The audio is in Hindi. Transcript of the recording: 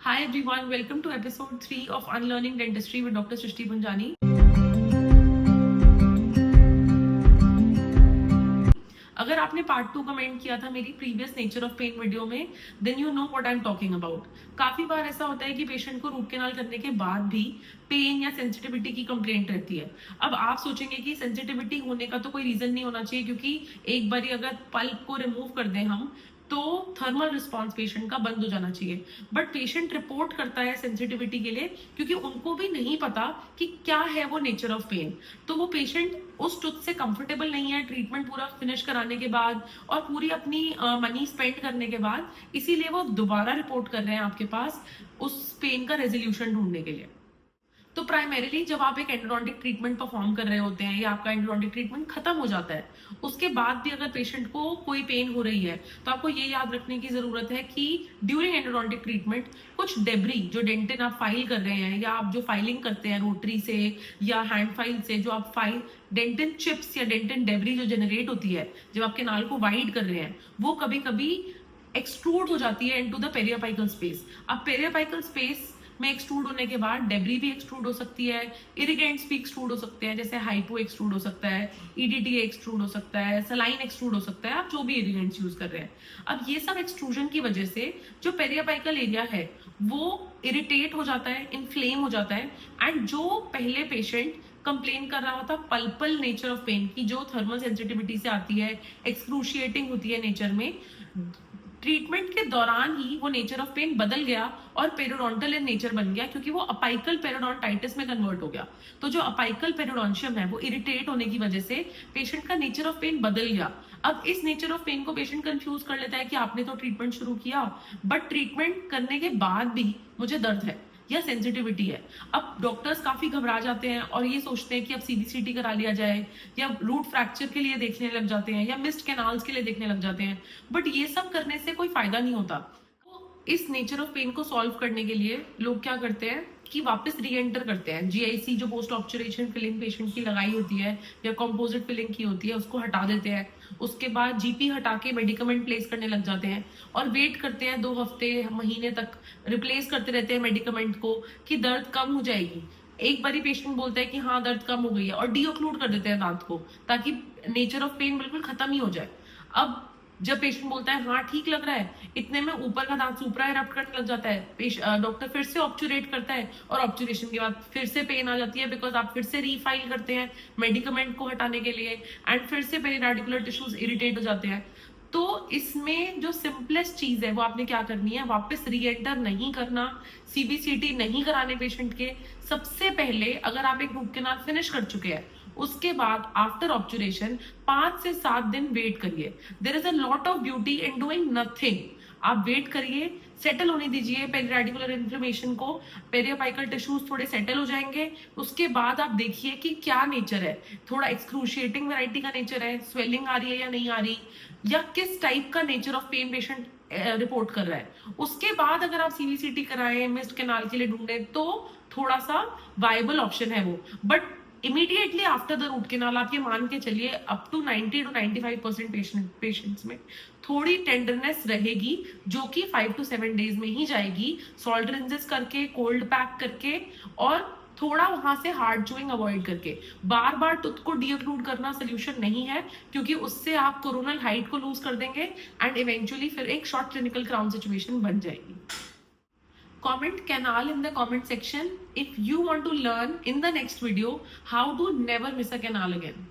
Hi everyone, welcome to episode 3 of Unlearning Dentistry with Dr. Srishti Punjani. अगर आपने पार्ट 2 कमेंट किया था मेरी previous nature of pain video में, then you know what I am talking about. काफी बार ऐसा होता है कि पेशेंट को रूट कैनाल करने के बाद भी पेन या सेंसिटिविटी की कंप्लेंट रहती है. अब आप सोचेंगे कि सेंसिटिविटी होने का तो कोई रीजन नहीं होना चाहिए, क्योंकि एक बार अगर पल्प को रिमूव कर दें हम तो थर्मल रिस्पॉन्स पेशेंट का बंद हो जाना चाहिए. बट पेशेंट रिपोर्ट करता है सेंसिटिविटी के लिए, क्योंकि उनको भी नहीं पता कि क्या है वो नेचर ऑफ पेन. तो वो पेशेंट उस ट्रुथ से कंफर्टेबल नहीं है ट्रीटमेंट पूरा फिनिश कराने के बाद और पूरी अपनी मनी स्पेंड करने के बाद, इसीलिए वो दोबारा रिपोर्ट कर रहे हैं आपके पास उस पेन का रेजोल्यूशन ढूंढने के लिए. तो प्राइमरीली जब आप एक एंडोडोंटिक ट्रीटमेंट परफॉर्म कर रहे होते हैं या आपका एंडोडोंटिक ट्रीटमेंट खत्म हो जाता है, उसके बाद भी अगर पेशेंट को कोई पेन हो रही है तो आपको ये याद रखने की जरूरत है कि ड्यूरिंग एंडोडोंटिक ट्रीटमेंट कुछ डेब्री जो डेंटिन आप फाइल कर रहे हैं या आप जो फाइलिंग करते हैं रोटरी से या हैंड फाइल से, जो आप फाइल डेंटिन चिप्स या डेंटिन डेब्री जो जनरेट होती है जब आपके नाल को वाइड कर रहे हैं, वो कभी कभी एक्सट्रूड हो जाती है इनटू द पेरियोपाइकल स्पेस. अब पेरियोपाइकल स्पेस में एक्सट्रूड होने के बाद डेब्री भी एक्सट्रूड हो सकती है, इरिगेंट्स भी एक्सट्रूड हो सकते हैं, जैसे हाइपो एक्सट्रूड हो सकता है, ईडीटी एक्सट्रूड हो सकता है, सलाइन एक्सट्रूड हो सकता है, आप जो भी इरिगेंट्स यूज कर रहे हैं. अब ये सब एक्सट्रूजन की वजह से जो पेरियोपाइकल एरिया है वो इरिटेट हो जाता है, इन्फ्लेम हो जाता है. एंड जो पहले पेशेंट कंप्लेन कर रहा था पल्पल नेचर ऑफ पेन की, जो थर्मल सेंसिटिविटी से आती है, एक्सक्रूशिएटिंग होती है नेचर में, ट्रीटमेंट के दौरान ही वो नेचर ऑफ पेन बदल गया और पेरियोडोंटल इन नेचर बन गया, क्योंकि वो अपाइकल पेरियोडोंटाइटिस में कन्वर्ट हो गया. तो जो अपाइकल पेरियोडोंशियम है वो इरिटेट होने की वजह से पेशेंट का नेचर ऑफ पेन बदल गया. अब इस नेचर ऑफ पेन को पेशेंट कंफ्यूज कर लेता है कि आपने तो ट्रीटमेंट शुरू किया, बट ट्रीटमेंट करने के बाद भी मुझे दर्द है या सेंसिटिविटी है. अब डॉक्टर्स काफी घबरा जाते हैं और ये सोचते हैं कि अब सीबीसीटी करा लिया जाए या रूट फ्रैक्चर के लिए देखने लग जाते हैं या मिस्ड कैनाल्स के लिए देखने लग जाते हैं. बट ये सब करने से कोई फायदा नहीं होता. तो इस नेचर ऑफ पेन को सॉल्व करने के लिए लोग क्या करते हैं कि वापस री एंटर करते हैं. जीआईसी जो पोस्ट ऑब्जर्वेशन फिलिंग पेशेंट की लगाई होती है या कंपोजिट फिलिंग की होती है उसको हटा देते हैं. उसके बाद जीपी हटा के मेडिकमेंट प्लेस करने लग जाते हैं और वेट करते हैं 2 हफ्ते महीने तक, रिप्लेस करते रहते हैं मेडिकमेंट को कि दर्द कम हो जाएगी. एक बारी पेशेंट बोलता है कि हाँ दर्द कम हो गई है और डीओक्लूड कर देते हैं दांत को, ताकि नेचर ऑफ पेन बिल्कुल खत्म ही हो जाए. अब जब पेशेंट बोलता है हाँ ठीक लग रहा है, इतने में ऊपर का दांत सुपरा इरप्ट करने लग जाता है. डॉक्टर फिर से ऑब्चुरेट करता है और ऑब्चुरेशन के बाद फिर से पेन आ जाती है, बिकॉज आप फिर से रीफाइल करते हैं मेडिकमेंट को हटाने के लिए एंड फिर से पेरिनार्डिकुलर टिश्यूज इरिटेट हो जाते हैं. तो इसमें जो सिंपलेस्ट चीज है वो आपने क्या करनी है, वापस री एंटर नहीं करना, सीबीसीटी नहीं कराने पेशेंट के. सबसे पहले अगर आप एक रूट कैनाल फिनिश कर चुके हैं, उसके बाद आफ्टर ऑब्चुरेशन 5 से 7 दिन वेट करिए. There is a lot of beauty in doing nothing. आप वेट करिए, सेटल होने दीजिए पेरिराडिकुलर इन्फ्लेमेशन को, पेरियोपाइकल टिश्यूज थोड़े सेटल हो जाएंगे. उसके बाद आप देखिए कि क्या नेचर है, थोड़ा एक्सक्रूशिएटिंग वैरायटी का नेचर है, स्वेलिंग आ रही है या नहीं आ रही, या किस टाइप का nature of pen patient report कर रहा है. उसके बाद अगर आप सीवीसीटी कराएं, मिस्ड कैनाल के लिए ढूंढें, तो थोड़ा सा वायबल ऑप्शन है वो. But immediately after the root canal आप ये मान के चलिए अप टू 90 to 95% पेशेंट्स में थोड़ी टेंडरनेस रहेगी, जो कि 5 to 7 डेज में ही जाएगी, सॉल्ट रिंजेस करके, कोल्ड पैक करके और थोड़ा वहां से हार्ड चूइंग अवॉइड करके. बार बार टूथ को डीओक्लूड करना सोल्यूशन नहीं है, क्योंकि उससे आप कोरोनल हाइट को लूज कर देंगे एंड इवेंचुअली फिर एक शॉर्ट क्लिनिकल क्राउन सिचुएशन बन जाएगी. Comment canal in the comment section if you want to learn in the next video how to never miss a canal again.